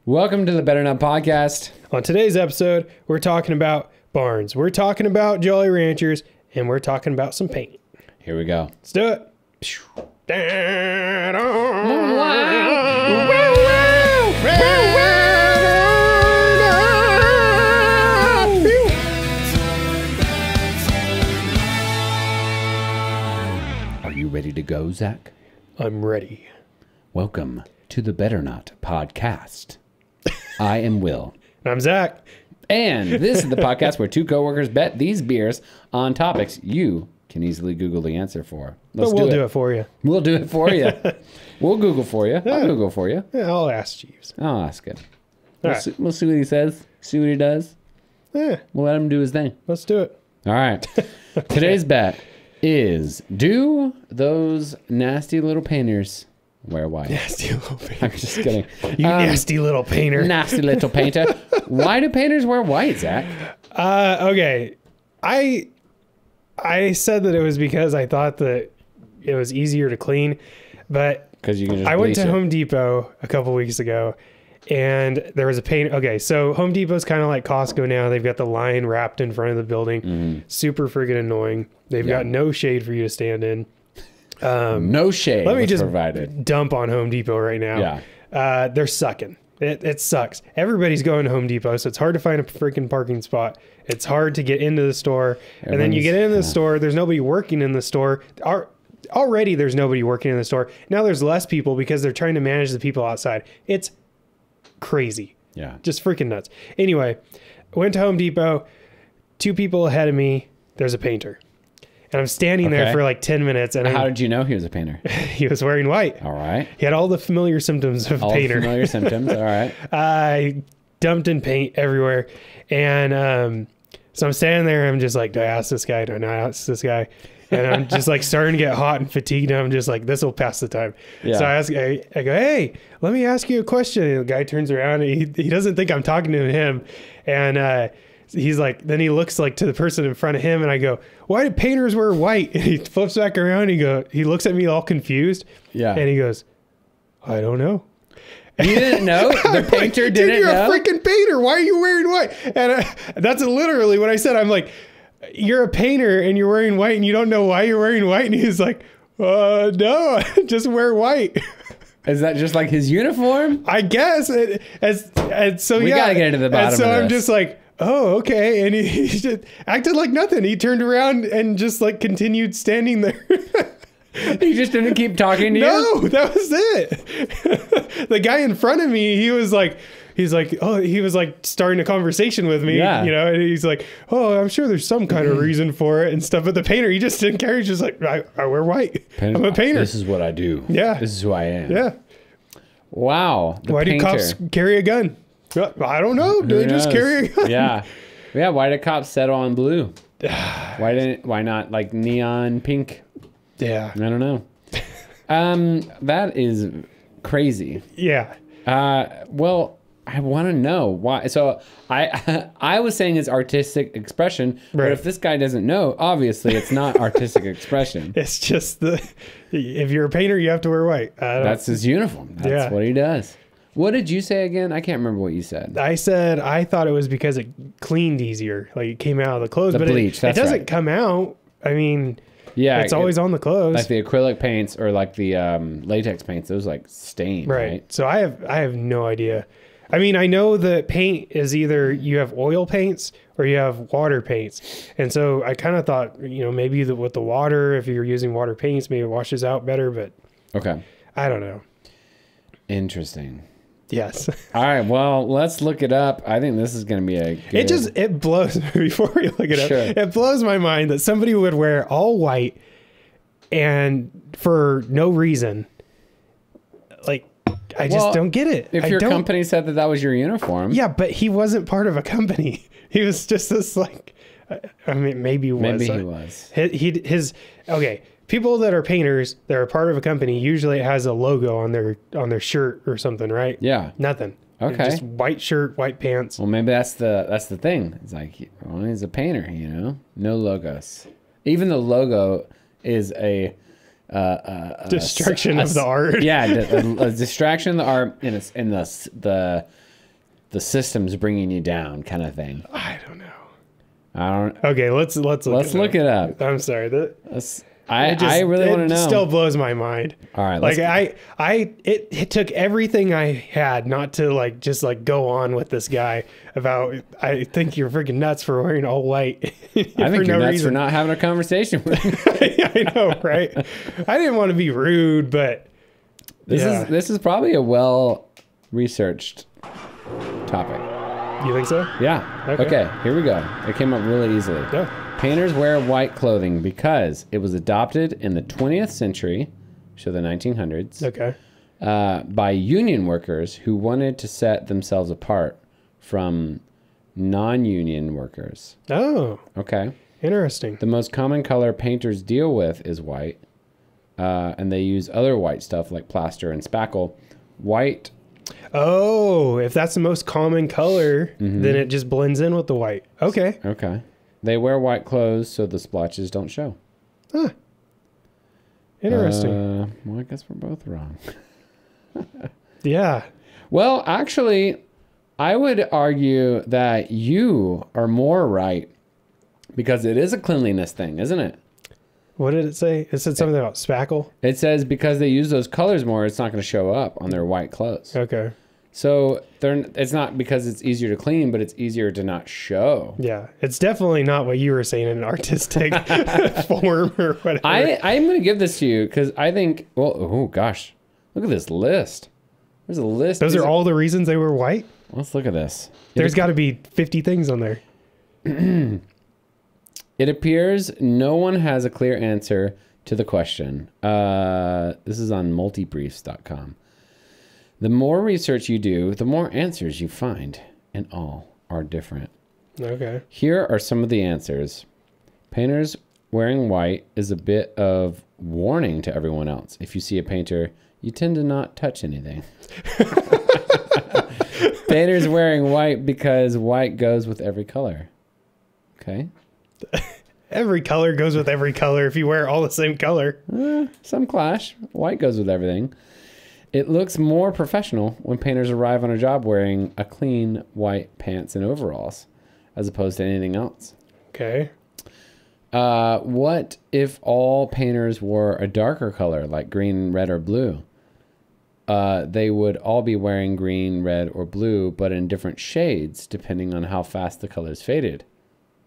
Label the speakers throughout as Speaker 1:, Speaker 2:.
Speaker 1: Welcome to the Better Not Podcast.
Speaker 2: On today's episode, we're talking about barns. We're talking about Jolly Ranchers, and we're talking about some paint.
Speaker 1: Here we go.
Speaker 2: Let's do it.
Speaker 1: Are you ready to go, Zach?
Speaker 2: I'm ready.
Speaker 1: Welcome to the Better Not Podcast. I am Will.
Speaker 2: And I'm Zach.
Speaker 1: And this is the podcast where two coworkers bet these beers on topics you can easily Google the answer for.
Speaker 2: But we'll do it for you.
Speaker 1: We'll do it for you. We'll Google for you. I'll Google for you.
Speaker 2: Yeah, I'll ask Jeeves.
Speaker 1: I'll ask it.
Speaker 2: All
Speaker 1: We'll see what he says. See what he does.
Speaker 2: Yeah,
Speaker 1: We'll let him do his thing.
Speaker 2: let's do it.
Speaker 1: All right. Today's bet is, do those nasty little painters wear white?
Speaker 2: Nasty little
Speaker 1: I'm
Speaker 2: painter.
Speaker 1: just kidding.
Speaker 2: You nasty little painter.
Speaker 1: Nasty little painter. Why do painters wear white, Zach?
Speaker 2: Okay. I said that it was because I thought that it was easier to clean, but
Speaker 1: Because you can just
Speaker 2: I went to
Speaker 1: bleach it.
Speaker 2: Home Depot a couple weeks ago, and there was a paint. Okay, so Home Depot's kind of like Costco now. They've got the line wrapped in front of the building. Super friggin' annoying. They've got no shade for you to stand in.
Speaker 1: No shade
Speaker 2: Let me
Speaker 1: was
Speaker 2: just
Speaker 1: provided.
Speaker 2: dump on Home Depot right now.
Speaker 1: Yeah.
Speaker 2: They're sucking. It sucks. Everybody's going to Home Depot, so it's hard to find a freaking parking spot. It's hard to get into the store. And then you get into the store, there's nobody working in the store. Already there's nobody working in the store. Now there's less people because they're trying to manage the people outside. It's crazy.
Speaker 1: Yeah.
Speaker 2: Just freaking nuts. Anyway, went to Home Depot. 2 people ahead of me, there's a painter. And I'm standing there
Speaker 1: Okay.
Speaker 2: for like 10 minutes. And
Speaker 1: How did you know he was a painter?
Speaker 2: he was wearing white.
Speaker 1: All right.
Speaker 2: He had all the familiar symptoms of
Speaker 1: All
Speaker 2: painter.
Speaker 1: familiar symptoms. All right.
Speaker 2: I dumped in paint everywhere. And so I'm standing there. I'm just like, do I ask this guy? Do I not ask this guy? And I'm just like starting to get hot and fatigued. And I'm just like, this will pass the time.
Speaker 1: Yeah.
Speaker 2: So I go, hey, let me ask you a question. And the guy turns around and he doesn't think I'm talking to him. And he's like, then he looks like to the person in front of him. And I go, why do painters wear white? And he flips back around. And he looks at me all confused.
Speaker 1: Yeah.
Speaker 2: And he goes, I don't know.
Speaker 1: You didn't know? The painter didn't
Speaker 2: Dude, you're
Speaker 1: know?
Speaker 2: a freaking painter. Why are you wearing white? And that's literally what I said. I'm like, you're a painter and you're wearing white and you don't know why you're wearing white. And he's like, no, just wear white.
Speaker 1: Is that just like his uniform?
Speaker 2: I guess. And so
Speaker 1: We
Speaker 2: yeah.
Speaker 1: gotta get to the bottom
Speaker 2: and so
Speaker 1: of
Speaker 2: I'm
Speaker 1: this.
Speaker 2: just like, oh, okay. And he just acted like nothing. He turned around and just like continued standing there.
Speaker 1: He just didn't keep talking to you?
Speaker 2: No, that was it. The guy in front of me, he was like starting a conversation with me,
Speaker 1: Yeah.
Speaker 2: you know, and he's like, oh, I'm sure there's some kind of reason for it and stuff. But the painter, he just didn't care. He's just like, I wear white. I'm a painter.
Speaker 1: This is what I do.
Speaker 2: Yeah.
Speaker 1: This is who I am.
Speaker 2: Yeah.
Speaker 1: Wow. The
Speaker 2: Why
Speaker 1: painter.
Speaker 2: do cops carry a gun? I don't know. Do they just
Speaker 1: knows?
Speaker 2: carry a gun?
Speaker 1: Yeah. Yeah. Why did cops settle on blue? Why not like neon pink?
Speaker 2: Yeah.
Speaker 1: I don't know. That is crazy.
Speaker 2: Yeah.
Speaker 1: Well, I want to know why. So I was saying it's artistic expression, but
Speaker 2: Right.
Speaker 1: if this guy doesn't know, obviously it's not artistic expression.
Speaker 2: It's just if you're a painter, you have to wear white.
Speaker 1: That's his uniform. That's
Speaker 2: Yeah.
Speaker 1: what he does. What did you say again? I can't remember what you said.
Speaker 2: I said I thought it was because it cleaned easier, like it came out of the clothes.
Speaker 1: The
Speaker 2: but
Speaker 1: bleach,
Speaker 2: it
Speaker 1: that's
Speaker 2: doesn't
Speaker 1: right.
Speaker 2: come out. I mean,
Speaker 1: Yeah,
Speaker 2: it's always on the clothes,
Speaker 1: like the acrylic paints or like the latex paints. Those like stain, right?
Speaker 2: So I have no idea. I mean, I know that paint is either you have oil paints or you have water paints, and so I kind of thought, maybe with the water, if you're using water paints, maybe it washes out better. But
Speaker 1: Okay,
Speaker 2: I don't know.
Speaker 1: interesting.
Speaker 2: Yes.
Speaker 1: All right, well, let's look it up. I think this is going to be a good...
Speaker 2: It blows before we look it up.
Speaker 1: Sure.
Speaker 2: It blows my mind that somebody would wear all white and for no reason. Like, I just don't get it.
Speaker 1: If your company said that was your uniform...
Speaker 2: Yeah, but he wasn't part of a company. He was just this like, I mean, maybe he was.
Speaker 1: Maybe he was.
Speaker 2: Okay. People that are painters that are part of a company, usually it has a logo on their shirt or something, right?
Speaker 1: Yeah.
Speaker 2: Nothing.
Speaker 1: Okay.
Speaker 2: Just white shirt, white pants.
Speaker 1: Well, maybe that's the thing. It's like, he's a painter, no logos. Even the logo is a
Speaker 2: Destruction of the art.
Speaker 1: Yeah, a distraction of the art, and the the system's bringing you down kind of thing.
Speaker 2: I don't know.
Speaker 1: I don't.
Speaker 2: Okay, let's
Speaker 1: Look it up.
Speaker 2: I'm sorry.
Speaker 1: I really want to know.
Speaker 2: It still blows my mind.
Speaker 1: All right.
Speaker 2: Like it took everything I had not to like just like go on with this guy about. I think you're freaking nuts for wearing all white.
Speaker 1: I think you're nuts for not having a conversation with me.
Speaker 2: I know, right? I didn't want to be rude, but
Speaker 1: this is probably a well researched topic.
Speaker 2: You think so?
Speaker 1: Yeah. Okay. Here we go. It came up really easily.
Speaker 2: Yeah.
Speaker 1: Painters wear white clothing because it was adopted in the 20th century, so the 1900s,
Speaker 2: Okay.
Speaker 1: by union workers who wanted to set themselves apart from non-union workers.
Speaker 2: Oh,
Speaker 1: Okay.
Speaker 2: interesting.
Speaker 1: The most common color painters deal with is white, and they use other white stuff like plaster and spackle. White.
Speaker 2: Oh, if that's the most common color, then it just blends in with the white. Okay.
Speaker 1: Okay. They wear white clothes so the splotches don't show.
Speaker 2: Huh. Interesting.
Speaker 1: Well, I guess we're both wrong.
Speaker 2: Yeah.
Speaker 1: Well, actually, I would argue that you are more right because it is a cleanliness thing, isn't it?
Speaker 2: What did it say? It said something about spackle.
Speaker 1: It says because they use those colors more, it's not going to show up on their white clothes.
Speaker 2: Okay.
Speaker 1: So it's not because it's easier to clean, but it's easier to not show.
Speaker 2: Yeah. It's definitely not what you were saying in an artistic form or whatever.
Speaker 1: I'm going to give this to you because I think, well, oh gosh, look at this list. There's a list.
Speaker 2: Those are all the reasons they were white?
Speaker 1: Let's look at this.
Speaker 2: There's got to be 50 things on there.
Speaker 1: It appears no one has a clear answer to the question. This is on multibriefs.com. The more research you do, the more answers you find, and all are different.
Speaker 2: Okay.
Speaker 1: Here are some of the answers. Painters wearing white is a bit of warning to everyone else. If you see a painter, you tend to not touch anything. Painters wearing white because white goes with every color. Okay.
Speaker 2: Every color goes with every color if you wear all the same color.
Speaker 1: Some clash. White goes with everything. It looks more professional when painters arrive on a job wearing a clean white pants and overalls as opposed to anything else.
Speaker 2: Okay.
Speaker 1: What if all painters wore a darker color like green, red, or blue? They would all be wearing green, red, or blue, but in different shades depending on how fast the colors faded.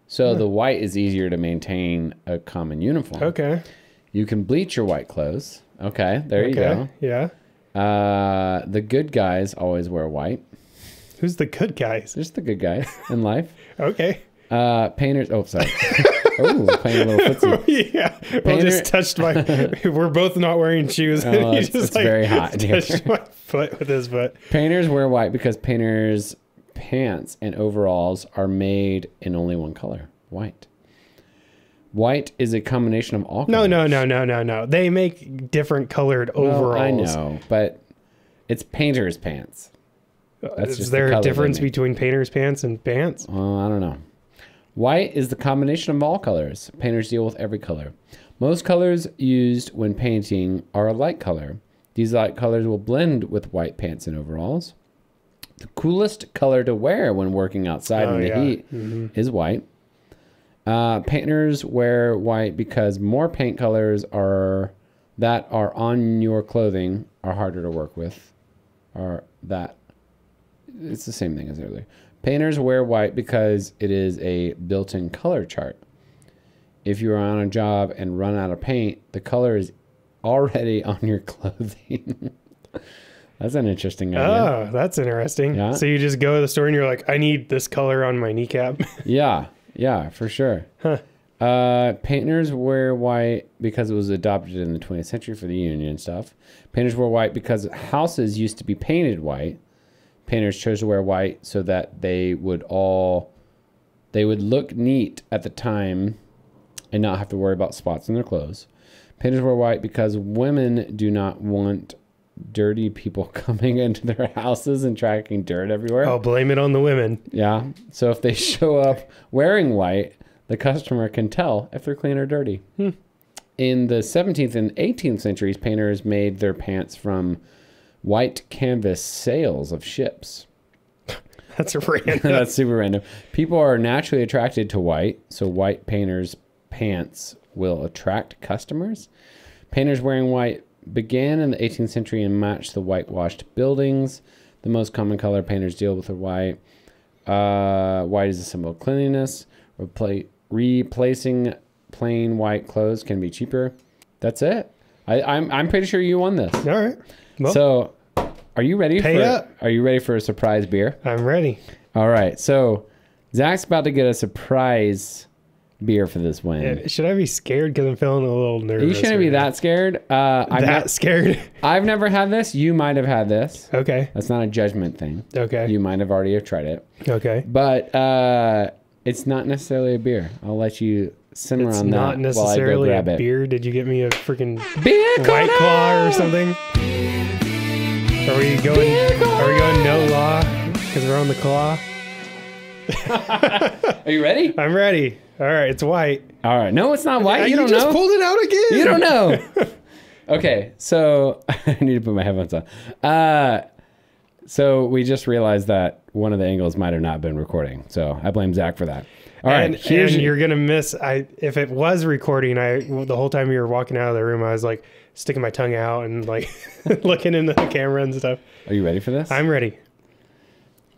Speaker 1: So the white is easier to maintain a common uniform.
Speaker 2: Okay.
Speaker 1: You can bleach your white clothes. Okay, there you go.
Speaker 2: Yeah.
Speaker 1: The good guys always wear white.
Speaker 2: Who's the good guys?
Speaker 1: Just the good guys in life.
Speaker 2: Okay.
Speaker 1: Painters. Oh, sorry. Oh, playing a little footsie.
Speaker 2: Yeah. Well, just touched my. We're both not wearing shoes.
Speaker 1: Oh, it's very hot.
Speaker 2: Touched my foot with his foot.
Speaker 1: Painters wear white because painters' pants and overalls are made in only one color, white. White is a combination of all colors.
Speaker 2: No. They make different colored overalls.
Speaker 1: I know, but it's painter's pants.
Speaker 2: Is there a difference between painter's pants and pants?
Speaker 1: I don't know. White is the combination of all colors. Painters deal with every color. Most colors used when painting are a light color. These light colors will blend with white pants and overalls. The coolest color to wear when working outside in the heat is white. Painters wear white because more paint colors that are on your clothing are harder to work with. It's the same thing as earlier. Painters wear white because it is a built-in color chart. If you are on a job and run out of paint, the color is already on your clothing. That's an interesting idea.
Speaker 2: Oh, that's interesting.
Speaker 1: Yeah.
Speaker 2: So you just go to the store and you're like, I need this color on my kneecap.
Speaker 1: Yeah, for sure. Huh. Painters wear white because it was adopted in the 20th century for the union stuff. Painters wear white because houses used to be painted white. Painters chose to wear white so that they would look neat at the time and not have to worry about spots in their clothes. Painters wear white because women do not want dirty people coming into their houses and tracking dirt everywhere.
Speaker 2: I'll blame it on the women.
Speaker 1: Yeah. So if they show up wearing white, the customer can tell if they're clean or dirty. In the 17th and 18th centuries, painters made their pants from white canvas sails of ships.
Speaker 2: That's random.
Speaker 1: That's super random. People are naturally attracted to white, so white painters' pants will attract customers. Painters wearing white began in the 18th century and matched the whitewashed buildings. The most common color painters deal with are white. White is a symbol of cleanliness. Replacing plain white clothes can be cheaper. That's it. I'm pretty sure you won this.
Speaker 2: All right. Well,
Speaker 1: So, are you ready?
Speaker 2: Pay up.
Speaker 1: Are you ready for a surprise beer?
Speaker 2: I'm ready.
Speaker 1: All right. So, Zach's about to get a surprise beer for this win.
Speaker 2: Should I be scared because I'm feeling a little nervous?
Speaker 1: You shouldn't be that scared.
Speaker 2: Scared?
Speaker 1: I've never had this. You might have had this.
Speaker 2: Okay.
Speaker 1: That's not a judgment thing.
Speaker 2: Okay.
Speaker 1: You might have already have tried it.
Speaker 2: Okay.
Speaker 1: But it's not necessarily a beer. I'll let you simmer on that
Speaker 2: Not
Speaker 1: while I go
Speaker 2: necessarily
Speaker 1: grab
Speaker 2: a
Speaker 1: it.
Speaker 2: beer. Did you get me a freaking
Speaker 1: Beer
Speaker 2: White
Speaker 1: corner!
Speaker 2: Claw or something? Are we going no law because we're on the claw?
Speaker 1: Are you ready?
Speaker 2: I'm ready. All right, it's white.
Speaker 1: All right. No, it's not white. You don't
Speaker 2: just
Speaker 1: know.
Speaker 2: pulled it out again.
Speaker 1: You don't know. Okay, so I need to put my headphones on. So we just realized that one of the angles might have not been recording. So I blame Zach for that. All right,
Speaker 2: and you're gonna miss. If it was recording, the whole time you were walking out of the room, I was like sticking my tongue out and like looking into the camera and stuff.
Speaker 1: Are you ready for this?
Speaker 2: I'm ready.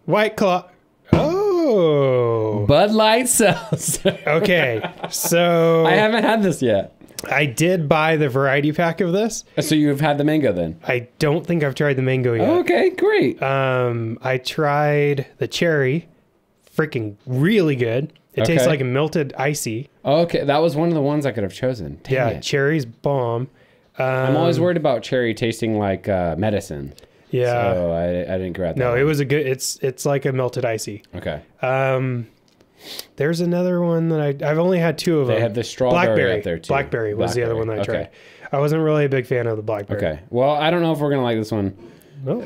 Speaker 2: White Claw. Oh.
Speaker 1: Bud Light Seltzer.
Speaker 2: Okay, so
Speaker 1: I haven't had this yet.
Speaker 2: I did buy the variety pack of this.
Speaker 1: So you've had the mango then?
Speaker 2: I don't think I've tried the mango yet.
Speaker 1: Okay, great.
Speaker 2: I tried the cherry. Freaking really good. It tastes like a melted icy.
Speaker 1: Okay, that was one of the ones I could have chosen. Dang it.
Speaker 2: Cherry's bomb.
Speaker 1: I'm always worried about cherry tasting like medicine.
Speaker 2: Yeah.
Speaker 1: So I didn't grab that.
Speaker 2: No,
Speaker 1: one.
Speaker 2: it was a good. It's like a melted icy.
Speaker 1: Okay.
Speaker 2: There's another one that I've only had two of them.
Speaker 1: They have the strawberry up there too.
Speaker 2: Blackberry was the other one that I tried. I wasn't really a big fan of the blackberry.
Speaker 1: Okay. Well, I don't know if we're gonna like this one.
Speaker 2: Well,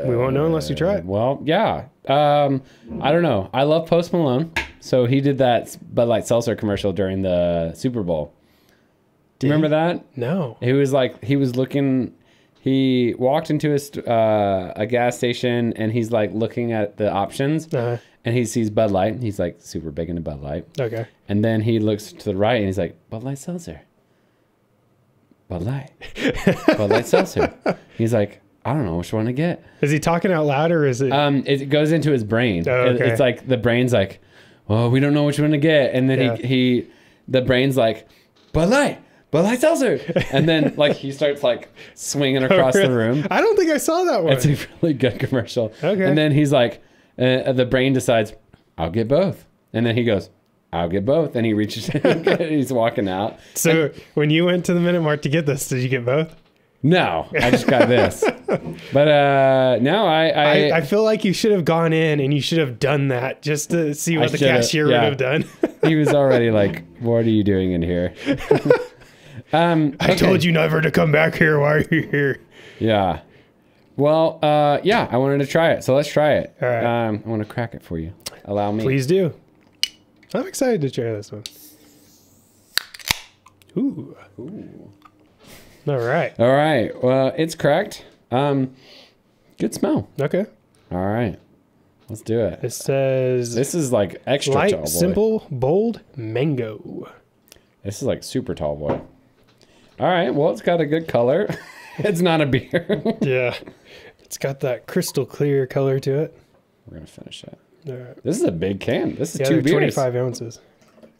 Speaker 2: we won't know unless you try it.
Speaker 1: Well, yeah. I don't know. I love Post Malone, so he did that Bud Light Seltzer commercial during the Super Bowl. Do you remember that?
Speaker 2: No.
Speaker 1: He was looking. He walked into a gas station and he's like looking at the options, and he sees Bud Light. He's like super big into Bud Light.
Speaker 2: Okay.
Speaker 1: And then he looks to the right and he's like, Bud Light Seltzer. Bud Light. Bud Light Seltzer. He's like, I don't know which one to get.
Speaker 2: Is he talking out loud or is it?
Speaker 1: It goes into his brain.
Speaker 2: Oh, okay.
Speaker 1: It's like the brain's like, well, we don't know which one to get. And then the brain's like, Bud Light Seltzer. And then like he starts like swinging across the room.
Speaker 2: I don't think I saw that one.
Speaker 1: It's a really good commercial.
Speaker 2: Okay.
Speaker 1: And then he's like, the brain decides, I'll get both. And then he goes, I'll get both. And he reaches in, he's walking out.
Speaker 2: So when you went to the Minute Mark to get this, did you get both?
Speaker 1: No, I just got this. But no,
Speaker 2: I feel like you should have gone in and you should have done that just to see what the cashier would have done.
Speaker 1: He was already like, what are you doing in here?
Speaker 2: I told you never to come back here. Why are you here?
Speaker 1: Yeah. Well, yeah, I wanted to try it. So let's try it.
Speaker 2: All right.
Speaker 1: I want to crack it for you. Allow me.
Speaker 2: Please do. I'm excited to try this one. Ooh. All right.
Speaker 1: All right. Well, it's cracked. Good smell.
Speaker 2: Okay.
Speaker 1: All right. Let's do it.
Speaker 2: It says
Speaker 1: This is like extra
Speaker 2: light,
Speaker 1: tall boy.
Speaker 2: simple, bold, mango.
Speaker 1: This is like super tall boy. All right. Well, it's got a good color. It's not a beer.
Speaker 2: Yeah. It's got that crystal clear color to it.
Speaker 1: We're going to finish it.
Speaker 2: All right.
Speaker 1: This is a big can. This is
Speaker 2: Yeah,
Speaker 1: 2
Speaker 2: they're
Speaker 1: beers.
Speaker 2: 25 ounces.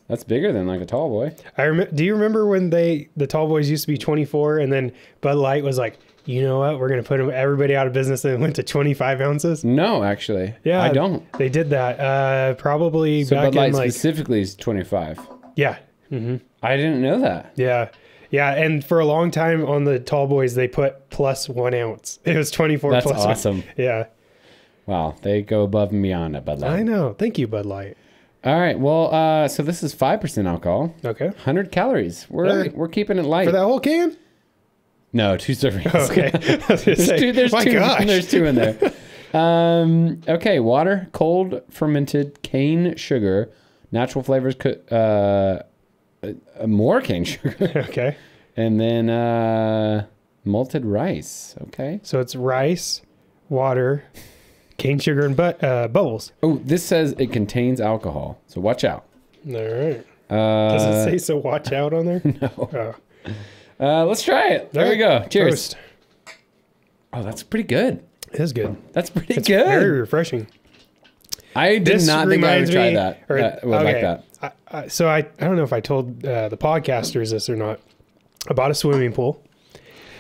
Speaker 1: That's bigger than like a tall boy.
Speaker 2: Do you remember when the tall boys used to be 24 and then Bud Light was like, you know what? We're going to put everybody out of business and it went to 25 ounces.
Speaker 1: No, actually.
Speaker 2: Yeah.
Speaker 1: I don't.
Speaker 2: They did that. Probably
Speaker 1: So
Speaker 2: back
Speaker 1: Bud Light
Speaker 2: in like,
Speaker 1: specifically is 25.
Speaker 2: yeah. Mm-hmm.
Speaker 1: I didn't know that.
Speaker 2: Yeah. Yeah. And for a long time on the tall boys, they put plus 1 ounce. It was 24
Speaker 1: That's
Speaker 2: plus
Speaker 1: awesome.
Speaker 2: 1. Yeah.
Speaker 1: Wow. They go above and beyond at Bud Light.
Speaker 2: I know. Thank you, Bud Light.
Speaker 1: All right. Well, so this is 5% alcohol.
Speaker 2: Okay.
Speaker 1: 100 calories.
Speaker 2: Really?
Speaker 1: We're keeping it light.
Speaker 2: For that whole can?
Speaker 1: No, 2 servings.
Speaker 2: Okay. I was gonna say,
Speaker 1: There's
Speaker 2: my
Speaker 1: two.
Speaker 2: gosh.
Speaker 1: There's 2 in there. Okay. Water, cold fermented cane sugar, natural flavors, more cane sugar,
Speaker 2: Okay.
Speaker 1: and then malted rice. Okay.
Speaker 2: So it's rice, water, cane sugar and bubbles.
Speaker 1: Oh, this says it contains alcohol, so watch out.
Speaker 2: All right. Does it say so watch out on there?
Speaker 1: No. Let's try it. There we go. Cheers.
Speaker 2: Toast.
Speaker 1: Oh, that's pretty good.
Speaker 2: It is good.
Speaker 1: That's pretty
Speaker 2: It's
Speaker 1: good.
Speaker 2: very refreshing.
Speaker 1: I did not think I would try that. Like that.
Speaker 2: So I don't know if I told the podcasters this or not. I bought a swimming pool.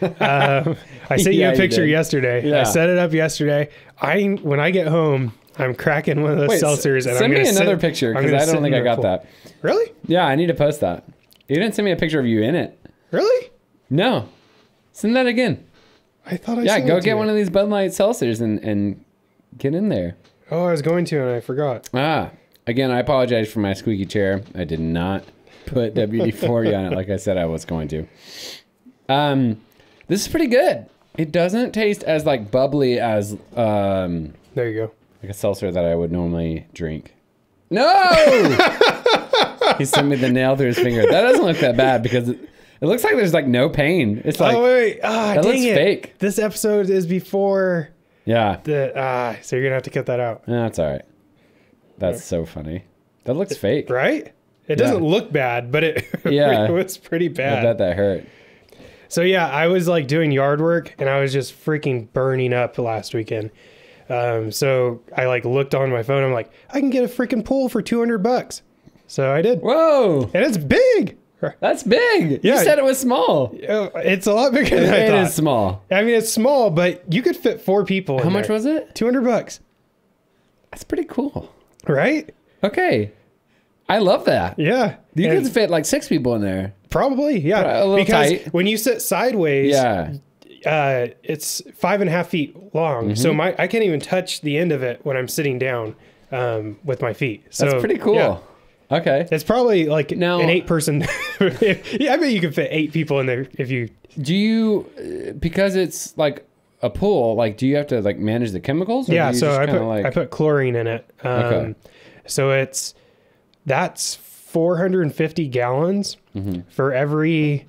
Speaker 2: I sent you a picture yesterday. Yeah. I set it up yesterday. When I get home, I'm cracking one of those seltzers. And
Speaker 1: send me another picture because I don't think I got that.
Speaker 2: Really?
Speaker 1: Yeah, I need to post that. You didn't send me a picture of you in it.
Speaker 2: Really?
Speaker 1: No. Send that again.
Speaker 2: I thought I
Speaker 1: Yeah, go get one of these Bud Light seltzers and get in there.
Speaker 2: Oh, I was going to and I forgot.
Speaker 1: Again, I apologize for my squeaky chair. I did not put WD-40 on it like I said I was going to. This is pretty good. It doesn't taste as like bubbly as
Speaker 2: there you go.
Speaker 1: Like a seltzer that I would normally drink. No! He sent me the nail through his finger. That doesn't look that bad because it looks like there's like no pain. It's like,
Speaker 2: oh wait, that looks
Speaker 1: fake.
Speaker 2: This episode is before.
Speaker 1: Yeah.
Speaker 2: So you're gonna have to cut that out.
Speaker 1: No, that's all right. That's so funny. That looks fake,
Speaker 2: right? It doesn't look bad, but it was pretty bad.
Speaker 1: I bet that hurt.
Speaker 2: So yeah, I was like doing yard work and I was just freaking burning up last weekend. So I like looked on my phone. I'm like, I can get a freaking pool for $200. So I did.
Speaker 1: Whoa!
Speaker 2: And it's big.
Speaker 1: That's big.
Speaker 2: Yeah.
Speaker 1: You said it was small.
Speaker 2: It's a lot bigger than I thought.
Speaker 1: It is small.
Speaker 2: I mean, it's small, but you could fit 4 people in
Speaker 1: How much was it?
Speaker 2: $200.
Speaker 1: That's pretty cool.
Speaker 2: Right?
Speaker 1: Okay. I love that.
Speaker 2: Yeah.
Speaker 1: You could fit like 6 people in there.
Speaker 2: Probably, yeah.
Speaker 1: A little
Speaker 2: because
Speaker 1: tight.
Speaker 2: when you sit sideways, it's 5.5 feet long.
Speaker 1: Mm-hmm.
Speaker 2: So I can't even touch the end of it when I'm sitting down with my feet. So
Speaker 1: that's pretty cool.
Speaker 2: Yeah.
Speaker 1: Okay.
Speaker 2: It's probably like an 8-person. Yeah, I bet you could fit 8 people in there if you.
Speaker 1: Do you, because it's like a pool, like do you have to like manage the chemicals? Or
Speaker 2: Yeah,
Speaker 1: do you
Speaker 2: so
Speaker 1: just
Speaker 2: I put chlorine in it.
Speaker 1: Okay.
Speaker 2: So that's 450 gallons.
Speaker 1: Mm-hmm.
Speaker 2: For every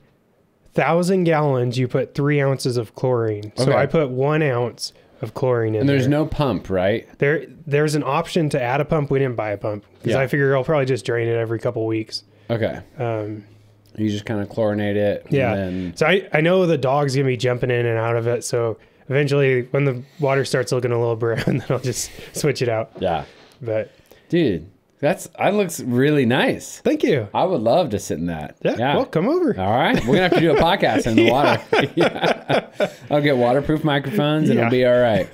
Speaker 2: 1,000 gallons, you put 3 ounces of chlorine. So I put 1 ounce of chlorine in there.
Speaker 1: And there's no pump, right?
Speaker 2: There's an option to add a pump. We didn't buy a pump because I figure I'll probably just drain it every couple weeks.
Speaker 1: Okay. You just kind of chlorinate it.
Speaker 2: Yeah.
Speaker 1: And then...
Speaker 2: So I know the dog's going to be jumping in and out of it. So eventually when the water starts looking a little brown, then I'll just switch it out.
Speaker 1: Yeah.
Speaker 2: But
Speaker 1: dude, that looks really nice.
Speaker 2: Thank you.
Speaker 1: I would love to sit in that.
Speaker 2: Yeah. Well, come over.
Speaker 1: All right. We're going to have to do a podcast in the water. Yeah. I'll get waterproof microphones and it'll be all right.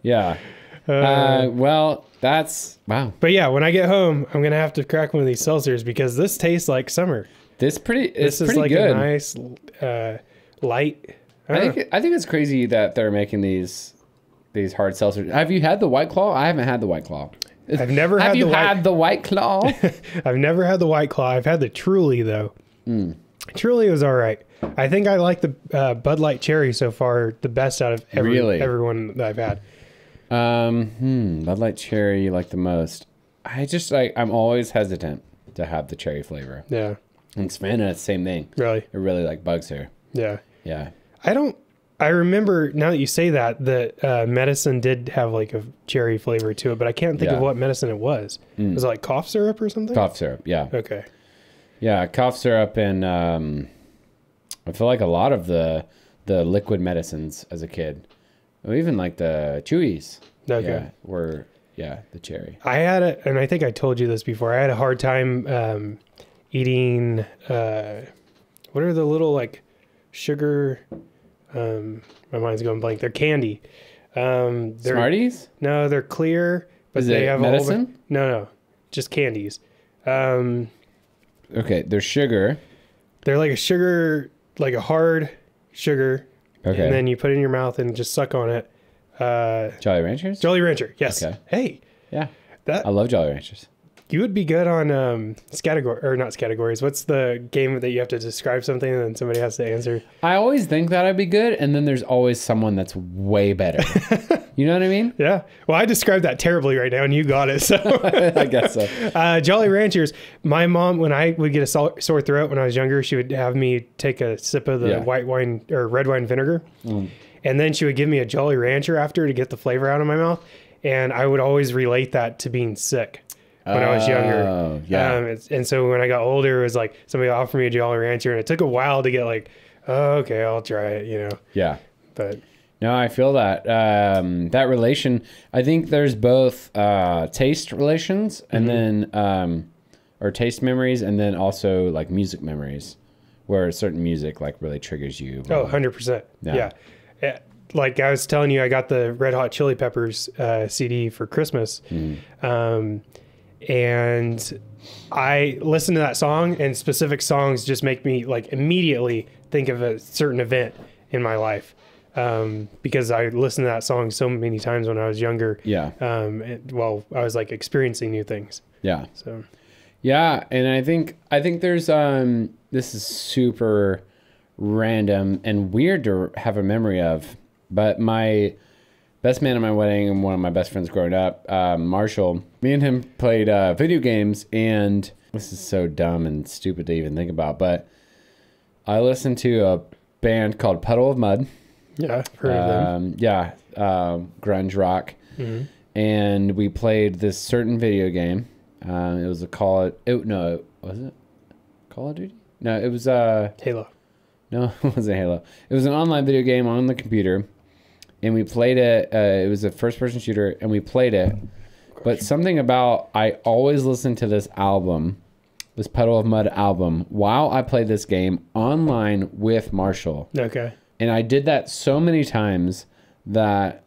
Speaker 1: Yeah. Well, that's wow.
Speaker 2: But yeah, when I get home, I'm going to have to crack one of these seltzers because this tastes like summer.
Speaker 1: This is like
Speaker 2: good. A nice light.
Speaker 1: I think it's crazy that they're making these hard seltzers. Have you had the White Claw? I haven't had the White Claw.
Speaker 2: I've never had
Speaker 1: the White Claw?
Speaker 2: I've never had the White Claw. I've had the Truly though. Truly was all right. I think I like the Bud Light Cherry so far the best out of everyone that I've had.
Speaker 1: Bud Light Cherry you like the most. I'm always hesitant to have the cherry flavor.
Speaker 2: Yeah.
Speaker 1: And Savannah, it's the same thing.
Speaker 2: Really?
Speaker 1: It really like bugs her.
Speaker 2: Yeah.
Speaker 1: Yeah.
Speaker 2: I remember now that you say that medicine did have like a cherry flavor to it, but I can't think of what medicine it was. Was it like cough syrup or something?
Speaker 1: Cough syrup, yeah.
Speaker 2: Okay.
Speaker 1: Yeah, cough syrup and I feel like a lot of the liquid medicines as a kid, or even like the Chewies.
Speaker 2: Okay.
Speaker 1: Were the cherry.
Speaker 2: I had it, and I think I told you this before. I had a hard time eating. What are the little like sugar? My mind's going blank. They're candy.
Speaker 1: Smarties?
Speaker 2: No, they're clear, but
Speaker 1: they have medicine.
Speaker 2: No, just candies.
Speaker 1: Okay, they're sugar.
Speaker 2: They're like a sugar, like a hard sugar.
Speaker 1: Okay.
Speaker 2: And then you put it in your mouth and just suck on it.
Speaker 1: Jolly Ranchers?
Speaker 2: Jolly Rancher, yes.
Speaker 1: Okay.
Speaker 2: Hey.
Speaker 1: Yeah. I love Jolly Ranchers.
Speaker 2: You would be good on not categories. What's the game that you have to describe something and then somebody has to answer?
Speaker 1: I always think that I'd be good, and then there's always someone that's way better. You know what I mean?
Speaker 2: Yeah. Well, I described that terribly right now, and you got it. So
Speaker 1: I guess so.
Speaker 2: Jolly Ranchers. My mom, when I would get a sore throat when I was younger, she would have me take a sip of the white wine or red wine vinegar. And then she would give me a Jolly Rancher after to get the flavor out of my mouth. And I would always relate that to being sick when I was younger.
Speaker 1: Yeah.
Speaker 2: And so when I got older, it was like somebody offered me a Jolly Rancher, and it took a while to get like, oh, okay, I'll try it, you know.
Speaker 1: Yeah.
Speaker 2: But
Speaker 1: no, I feel that. That relation, I think there's both taste relations and then, or taste memories, and then also like music memories where certain music like really triggers you.
Speaker 2: Oh, 100%. Yeah. Like I was telling you, I got the Red Hot Chili Peppers CD for Christmas. And I listen to that song, and specific songs just make me like immediately think of a certain event in my life. Because I listened to that song so many times when I was younger.
Speaker 1: Yeah.
Speaker 2: Well, I was like experiencing new things.
Speaker 1: Yeah.
Speaker 2: So.
Speaker 1: Yeah, and I think there's this is super random and weird to have a memory of, but my best man at my wedding and one of my best friends growing up, Marshall, me and him played video games, and this is so dumb and stupid to even think about, but I listened to a band called Puddle of Mud.
Speaker 2: Yeah, I've heard of them.
Speaker 1: Yeah, grunge rock, and we played this certain video game. It was a was it Call of Duty? No, it was
Speaker 2: Halo.
Speaker 1: No, it wasn't Halo. It was an online video game on the computer, and we played it. It was a first-person shooter, and we played it. But something about, I always listened to this album, this Puddle of Mud album, while I played this game online with Marshall.
Speaker 2: Okay.
Speaker 1: And I did that so many times that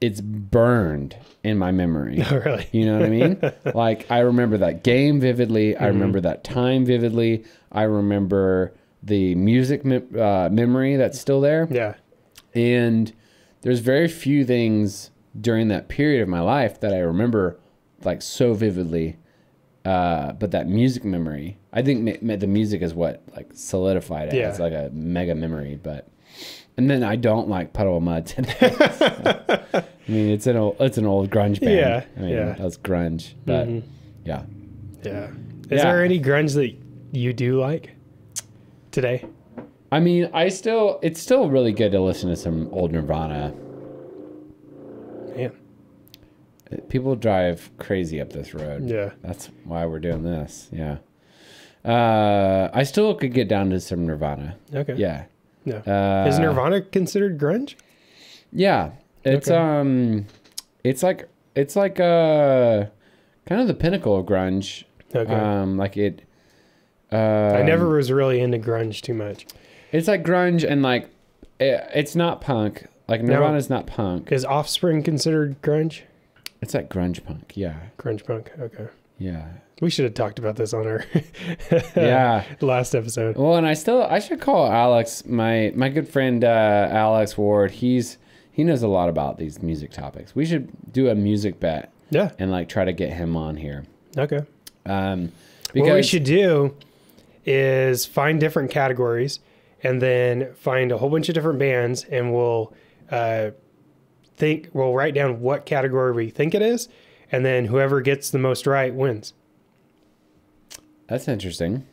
Speaker 1: it's burned in my memory.
Speaker 2: Oh, really?
Speaker 1: You know what I mean? Like, I remember that game vividly. I remember that time vividly. I remember the music memory that's still there.
Speaker 2: Yeah.
Speaker 1: And there's very few things during that period of my life that I remember like so vividly. But that music memory, I think the music is what like solidified it.
Speaker 2: Yeah.
Speaker 1: It's like a mega memory, and then I don't like Puddle of Mud today. I mean, it's an old grunge band.
Speaker 2: Yeah,
Speaker 1: I mean, that was grunge, but yeah.
Speaker 2: Yeah. Is there any grunge that you do like today?
Speaker 1: I mean, it's still really good to listen to some old Nirvana.
Speaker 2: Yeah.
Speaker 1: People drive crazy up this road.
Speaker 2: Yeah.
Speaker 1: That's why we're doing this. Yeah. I still could get down to some Nirvana.
Speaker 2: Okay.
Speaker 1: Yeah.
Speaker 2: Yeah. Is Nirvana considered grunge?
Speaker 1: Yeah. It's it's like kind of the pinnacle of grunge.
Speaker 2: Okay.
Speaker 1: Like it
Speaker 2: I never was really into grunge too much.
Speaker 1: It's like grunge, and like it's not punk. Like Nirvana's not punk.
Speaker 2: Is Offspring considered grunge?
Speaker 1: It's like grunge punk. Yeah.
Speaker 2: Grunge punk. Okay.
Speaker 1: Yeah.
Speaker 2: We should have talked about this on our last episode.
Speaker 1: Well, and I should call Alex, my good friend Alex Ward. He knows a lot about these music topics. We should do a music bet.
Speaker 2: Yeah.
Speaker 1: And like try to get him on here.
Speaker 2: Okay.
Speaker 1: Because
Speaker 2: what we should do is find different categories and then find a whole bunch of different bands, and we'll write down what category we think it is, and then whoever gets the most right wins.
Speaker 1: That's interesting.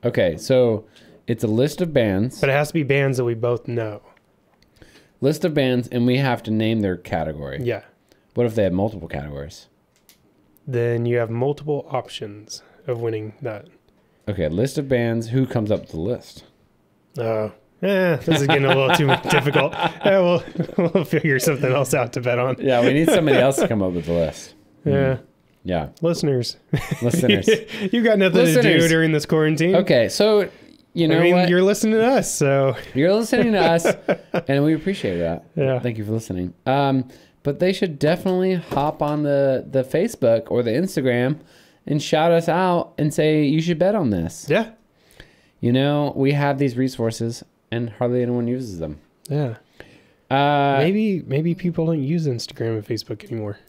Speaker 1: Okay, so it's a list of bands.
Speaker 2: But it has to be bands that we both know.
Speaker 1: List of bands, and we have to name their category.
Speaker 2: Yeah.
Speaker 1: What if they have multiple categories?
Speaker 2: Then you have multiple options of winning that.
Speaker 1: Okay, list of bands. Who comes up with the list?
Speaker 2: Oh, this is getting a little too difficult. We'll figure something else out to bet on.
Speaker 1: Yeah, we need somebody else to come up with the list.
Speaker 2: Yeah.
Speaker 1: Yeah.
Speaker 2: Listeners.
Speaker 1: You
Speaker 2: got nothing to do during this quarantine.
Speaker 1: Okay, so you know what?
Speaker 2: You're listening to us, so
Speaker 1: you're listening to us, and we appreciate that.
Speaker 2: Yeah.
Speaker 1: Thank you for listening. But they should definitely hop on the Facebook or the Instagram and shout us out and say you should bet on this.
Speaker 2: Yeah.
Speaker 1: You know, we have these resources and hardly anyone uses them.
Speaker 2: Yeah. Maybe people don't use Instagram and Facebook anymore.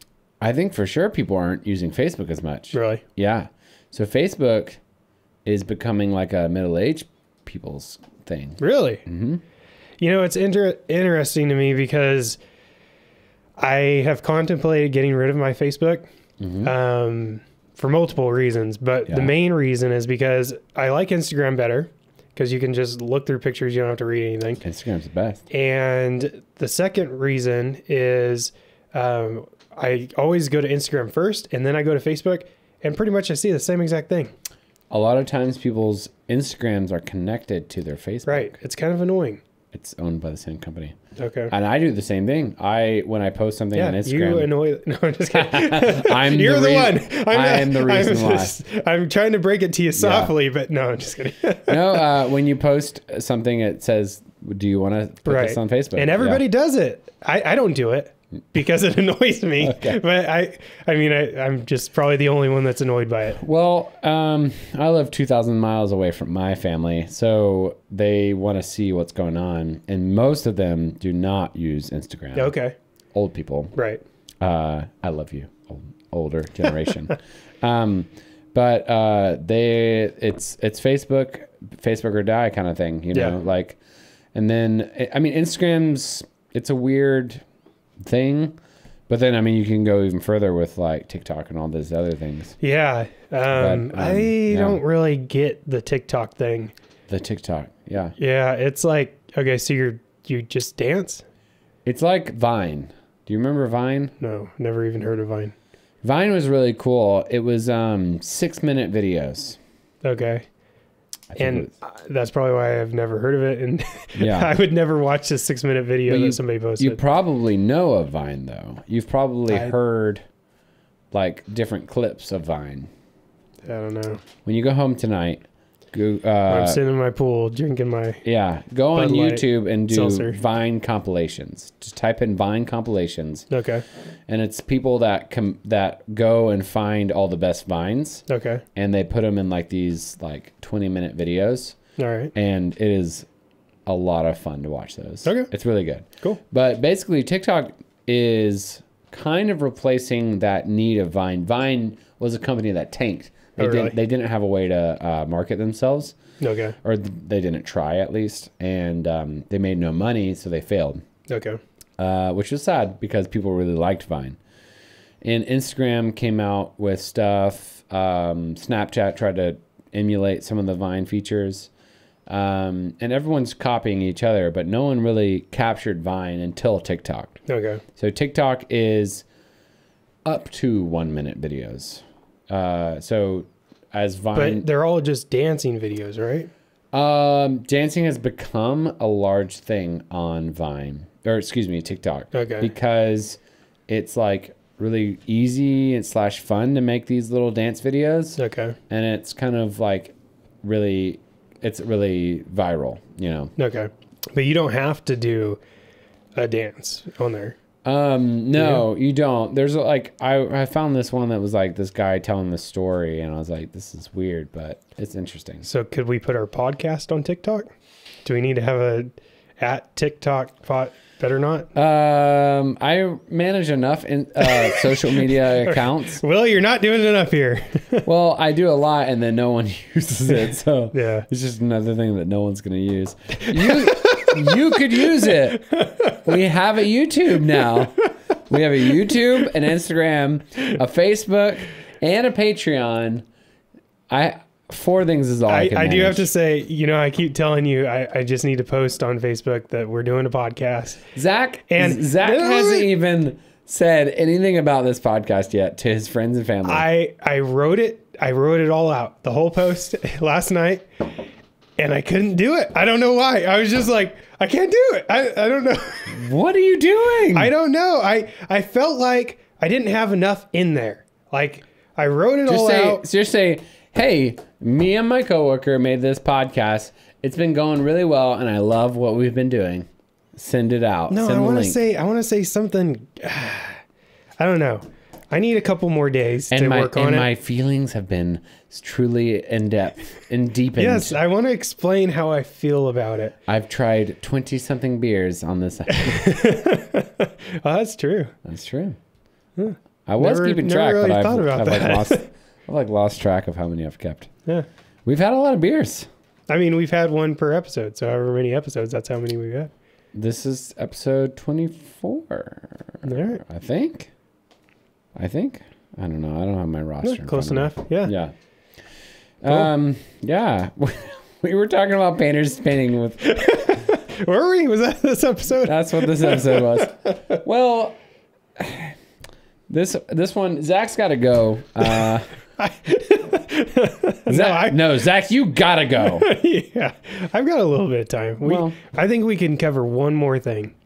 Speaker 1: I think for sure people aren't using Facebook as much.
Speaker 2: Really?
Speaker 1: Yeah. So Facebook is becoming like a middle-aged people's thing.
Speaker 2: Really? Mm-hmm. You know, it's interesting to me because I have contemplated getting rid of my Facebook for multiple reasons. But the main reason is because I like Instagram better because you can just look through pictures. You don't have to read anything.
Speaker 1: Instagram's the best.
Speaker 2: And the second reason is I always go to Instagram first, and then I go to Facebook, and pretty much I see the same exact thing.
Speaker 1: A lot of times people's Instagrams are connected to their Facebook.
Speaker 2: Right. It's kind of annoying.
Speaker 1: It's owned by the same company.
Speaker 2: Okay.
Speaker 1: And I do the same thing. When I post something on Instagram.
Speaker 2: You annoy. No, I'm just kidding.
Speaker 1: You're
Speaker 2: the one.
Speaker 1: I'm the reason why.
Speaker 2: I'm trying to break it to you softly, but no, I'm just kidding.
Speaker 1: No, when you post something, it says, "Do you want to put this on Facebook?"
Speaker 2: And everybody does it. I don't do it because it annoys me. Okay. But I'm just probably the only one that's annoyed by it.
Speaker 1: Well, I live 2,000 miles away from my family, so they want to see what's going on, and most of them do not use Instagram.
Speaker 2: Okay.
Speaker 1: Old people.
Speaker 2: Right.
Speaker 1: I love you, older generation. But it's Facebook or die kind of thing, you know, like, and then, I mean, Instagram's, it's a weird thing, but then, I mean, you can go even further with like TikTok and all those other things.
Speaker 2: Yeah. I don't really get the TikTok thing.
Speaker 1: The TikTok. Yeah.
Speaker 2: Yeah. It's like, okay, so you just dance?
Speaker 1: It's like Vine. Do you remember Vine?
Speaker 2: No, never even heard of Vine.
Speaker 1: Vine was really cool. It was 6-minute videos.
Speaker 2: Okay. And that's probably why I've never heard of it. And
Speaker 1: yeah.
Speaker 2: I would never watch a 6-minute video that somebody posted.
Speaker 1: You probably know of Vine, though. You've probably heard like different clips of Vine.
Speaker 2: I don't know.
Speaker 1: When you go home tonight, go.
Speaker 2: I'm sitting in my pool drinking my.
Speaker 1: Yeah, go on YouTube and do
Speaker 2: seltzer.
Speaker 1: Vine compilations. Just type in Vine compilations.
Speaker 2: Okay.
Speaker 1: And it's people that go and find all the best vines.
Speaker 2: Okay.
Speaker 1: And they put them in like these like 20-minute videos.
Speaker 2: All right.
Speaker 1: And it is a lot of fun to watch those.
Speaker 2: Okay.
Speaker 1: It's really good.
Speaker 2: Cool.
Speaker 1: But basically, TikTok is kind of replacing that need of Vine. Vine was a company that tanked. They didn't have a way to market themselves.
Speaker 2: Okay.
Speaker 1: Or they didn't try, at least. And they made no money, so they failed.
Speaker 2: Okay.
Speaker 1: Which was sad because people really liked Vine. And Instagram came out with stuff. Snapchat tried to emulate some of the Vine features. And everyone's copying each other, but no one really captured Vine until TikTok.
Speaker 2: Okay.
Speaker 1: So TikTok is up to 1-minute videos. So as Vine...
Speaker 2: But they're all just dancing videos, right?
Speaker 1: Dancing has become a large thing on Vine. Or excuse me, TikTok.
Speaker 2: Okay.
Speaker 1: Because it's like really easy and / fun to make these little dance videos.
Speaker 2: Okay.
Speaker 1: And it's kind of like it's really viral, you know.
Speaker 2: Okay. But you don't have to do a dance on there.
Speaker 1: No, you don't. There's like, I found this one that was like this guy telling the story, and I was like, this is weird, but it's interesting.
Speaker 2: So could we put our podcast on TikTok? Do we need to have a at TikTok better not?
Speaker 1: I manage enough in social media accounts.
Speaker 2: Well, you're not doing enough here.
Speaker 1: Well, I do a lot, and then no one uses it, so
Speaker 2: yeah,
Speaker 1: it's just another thing that no one's going to use. You could use it. We have a YouTube now. We have a YouTube, an Instagram, a Facebook, and a Patreon. 4 things is all I can manage.
Speaker 2: do have to say, you know, I keep telling you, I just need to post on Facebook that we're doing a podcast.
Speaker 1: Zach hasn't even said anything about this podcast yet to his friends and family.
Speaker 2: I wrote it all out, the whole post last night, and I couldn't do it. I don't know why. I was just like, I can't do it. I don't know.
Speaker 1: What are you doing?
Speaker 2: I don't know. I felt like I didn't have enough in there. Like, I wrote it all out.
Speaker 1: Just say, hey, me and my coworker made this podcast. It's been going really well, and I love what we've been doing. Send it out.
Speaker 2: No, I want to say something. I don't know. I need a couple more days to work on it.
Speaker 1: And my feelings have been truly in depth and deepened.
Speaker 2: Yes, I want to explain how I feel about it.
Speaker 1: I've tried 20-something beers on this.
Speaker 2: Oh, that's true.
Speaker 1: That's true. Huh. I was keeping track,
Speaker 2: really
Speaker 1: but I've lost track of how many I've kept.
Speaker 2: Yeah.
Speaker 1: We've had a lot of beers.
Speaker 2: I mean, we've had one per episode, so however many episodes, that's how many we've had.
Speaker 1: This is episode 24.
Speaker 2: All right.
Speaker 1: I think. I don't know. I don't have my roster.
Speaker 2: Close enough. Yeah.
Speaker 1: Yeah.
Speaker 2: Cool.
Speaker 1: Yeah. We were talking about painters painting with.
Speaker 2: Were we? Was that this episode?
Speaker 1: That's what this episode was. Well, this one, Zach's got to go. Zach, you gotta go.
Speaker 2: Yeah, I've got a little bit of time. I think we can cover one more thing.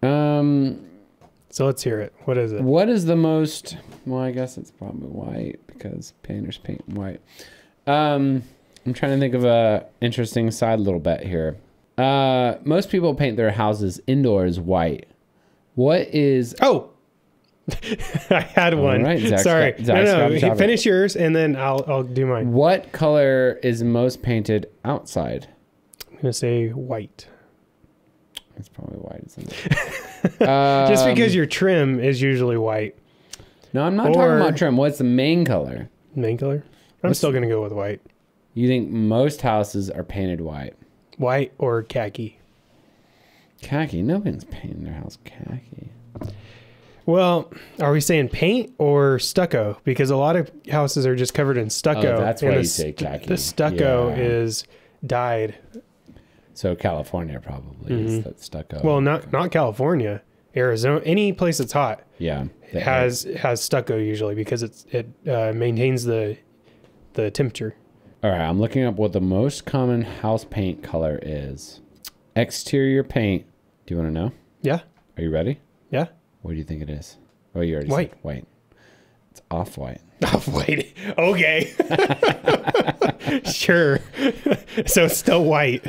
Speaker 2: So let's hear it. What is it?
Speaker 1: What is the most? Well, I guess it's probably white because painters paint white. I'm trying to think of a interesting side little bet here. Most people paint their houses indoors white. What is?
Speaker 2: Oh, I had one. Right, sorry. No. Finish yours, and then I'll do mine.
Speaker 1: What color is most painted outside?
Speaker 2: I'm gonna say white.
Speaker 1: It's probably white, isn't it?
Speaker 2: Just because your trim is usually white.
Speaker 1: No, I'm not talking about trim. What's the main color?
Speaker 2: Main color? I'm still gonna go with white.
Speaker 1: You think most houses are painted white?
Speaker 2: White or khaki?
Speaker 1: Khaki? Nobody's painting their house khaki.
Speaker 2: Well, are we saying paint or stucco? Because a lot of houses are just covered in stucco.
Speaker 1: Oh, that's why you say khaki.
Speaker 2: The stucco is dyed.
Speaker 1: So California probably is that stucco.
Speaker 2: Well, not California, Arizona, any place that's hot.
Speaker 1: Yeah,
Speaker 2: has stucco usually because it maintains the temperature.
Speaker 1: All right, I'm looking up what the most common house paint color is. Exterior paint. Do you want to know? Yeah. Are you ready?
Speaker 2: Yeah.
Speaker 1: What do you think it is? Oh, you already
Speaker 2: white.
Speaker 1: Said white. It's off-white.
Speaker 2: Off-white. Okay. Sure. So it's still white.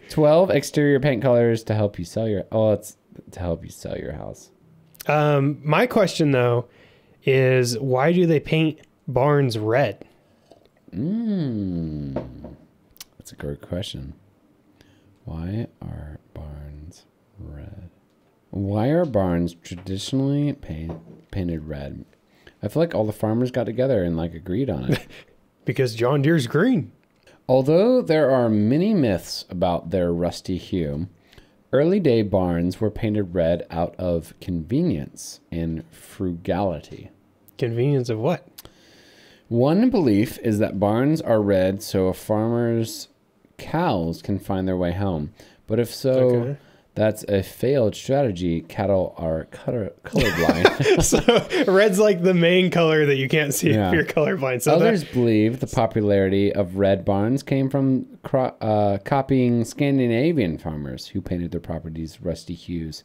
Speaker 1: 12 exterior paint colors to help you sell your. Oh, it's to help you sell your house.
Speaker 2: My question though is why do they paint barns red?
Speaker 1: That's a great question. Why are barns red? Why are barns traditionally painted red? I feel like all the farmers got together and agreed on it.
Speaker 2: Because John Deere's green.
Speaker 1: Although there are many myths about their rusty hue, early day barns were painted red out of convenience and frugality.
Speaker 2: Convenience of what?
Speaker 1: One belief is that barns are red so a farmer's cows can find their way home. But if so, that's a failed strategy. Cattle are colorblind.
Speaker 2: So red's like the main color that you can't see if you're colorblind. So
Speaker 1: others believe the popularity of red barns came from copying Scandinavian farmers who painted their properties rusty hues.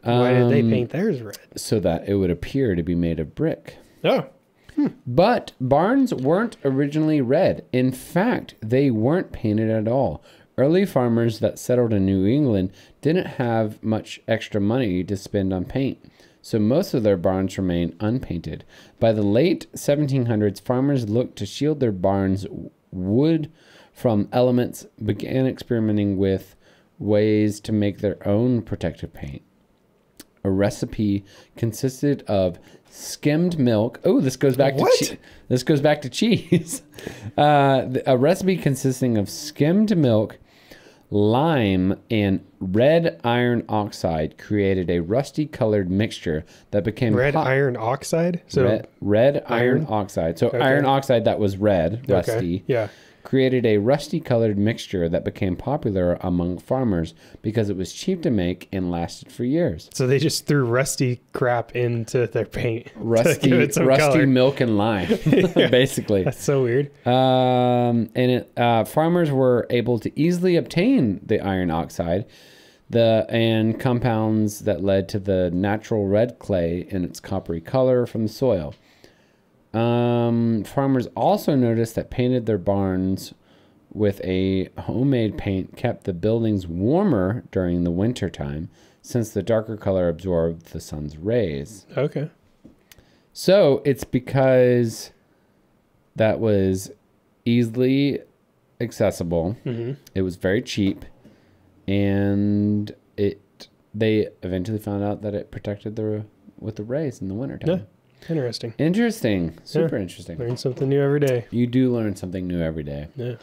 Speaker 2: Why did they paint theirs red?
Speaker 1: So that it would appear to be made of brick.
Speaker 2: Oh.
Speaker 1: But barns weren't originally red. In fact, they weren't painted at all. Early farmers that settled in New England didn't have much extra money to spend on paint, so most of their barns remained unpainted. By the late 1700s, farmers looked to shield their barns' wood from elements, began experimenting with ways to make their own protective paint. A recipe consisted of skimmed milk. Oh, this goes back to this goes back to cheese. A recipe consisting of skimmed milk, lime, and red iron oxide created a rusty-colored mixture that became
Speaker 2: red iron oxide. So
Speaker 1: red iron oxide. So iron oxide that was red, rusty.
Speaker 2: Yeah.
Speaker 1: Created a rusty-colored mixture that became popular among farmers because it was cheap to make and lasted for years.
Speaker 2: So they just threw rusty crap into their paint.
Speaker 1: Rusty milk and lime, basically.
Speaker 2: That's so weird.
Speaker 1: Farmers were able to easily obtain the iron oxide and compounds that led to the natural red clay in its coppery color from the soil. Farmers also noticed that painted their barns with a homemade paint kept the buildings warmer during the winter time, since the darker color absorbed the sun's rays.
Speaker 2: Okay.
Speaker 1: So it's because that was easily accessible. Mm-hmm. It was very cheap, and they eventually found out that it protected with the rays in the wintertime.
Speaker 2: Yeah. Interesting.
Speaker 1: Super interesting.
Speaker 2: Learn something new every day.
Speaker 1: You do learn something new every day.
Speaker 2: Yeah.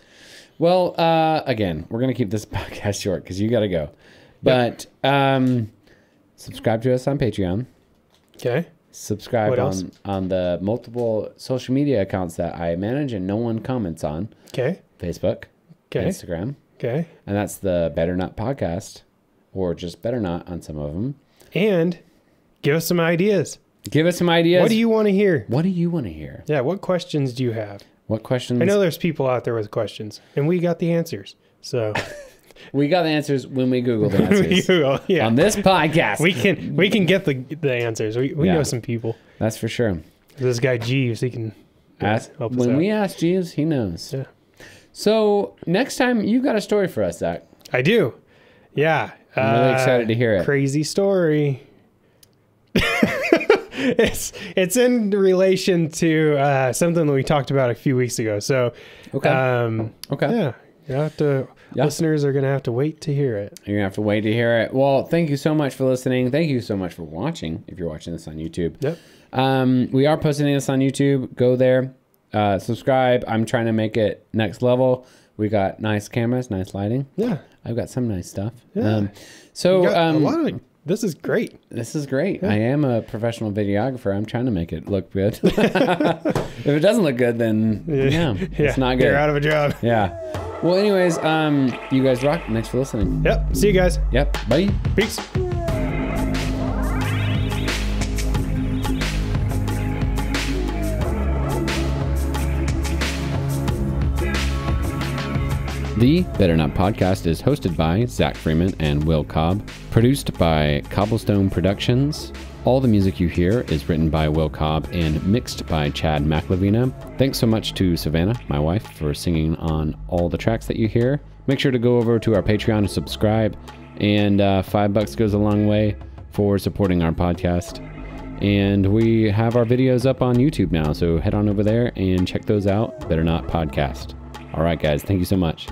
Speaker 1: Well, again, we're going to keep this podcast short because you got to go. But subscribe to us on Patreon.
Speaker 2: Okay.
Speaker 1: Subscribe on the multiple social media accounts that I manage and no one comments on.
Speaker 2: Okay.
Speaker 1: Facebook,
Speaker 2: Okay.
Speaker 1: Instagram,
Speaker 2: Okay.
Speaker 1: and that's the Better Not Podcast, or just Better Not on some of them.
Speaker 2: And give us some ideas.
Speaker 1: Give us some ideas.
Speaker 2: What do you want to hear?
Speaker 1: What do you want to hear?
Speaker 2: Yeah. What questions do you have?
Speaker 1: What questions?
Speaker 2: I know there's people out there with questions, and we got the answers. So
Speaker 1: we got the answers when we Google the answers.
Speaker 2: Yeah.
Speaker 1: On this podcast.
Speaker 2: We can get the answers. We know some people.
Speaker 1: That's for sure.
Speaker 2: This guy Jeeves, he can help us
Speaker 1: when
Speaker 2: out.
Speaker 1: we ask Jeeves, he knows.
Speaker 2: Yeah.
Speaker 1: So next time you got a story for us, Zach.
Speaker 2: I do. Yeah.
Speaker 1: I'm really excited to hear it.
Speaker 2: Crazy story. It's in relation to something that we talked about a few weeks ago. So
Speaker 1: Okay.
Speaker 2: Yeah. You have to.
Speaker 1: Yeah.
Speaker 2: Listeners are gonna have to wait to hear it.
Speaker 1: You're gonna have to wait to hear it. Well, thank you so much for listening. Thank you so much for watching. If you're watching this on YouTube.
Speaker 2: Yep.
Speaker 1: We are posting this on YouTube. Go there, subscribe. I'm trying to make it next level. We got nice cameras, nice lighting.
Speaker 2: Yeah.
Speaker 1: I've got some nice stuff.
Speaker 2: Yeah.
Speaker 1: So
Speaker 2: You got a lot of, this is great.
Speaker 1: this is great. Yeah. I am a professional videographer. I'm trying to make it look good. If it doesn't look good, then it's not good.
Speaker 2: You're out of a job.
Speaker 1: Yeah. Well, anyways, you guys rock. Thanks for listening.
Speaker 2: Yep. See you guys.
Speaker 1: Yep. Bye.
Speaker 2: Peace.
Speaker 1: The Better Not Podcast is hosted by Zach Freeman and Will Cobb, produced by Cobblestone Productions. All the music you hear is written by Will Cobb and mixed by Chad Mcilvenna. Thanks so much to Savannah, my wife, for singing on all the tracks that you hear. Make sure to go over to our Patreon and subscribe, and $5 goes a long way for supporting our podcast. And we have our videos up on YouTube now, so head on over there and check those out. Better Not Podcast. All right, guys, thank you so much.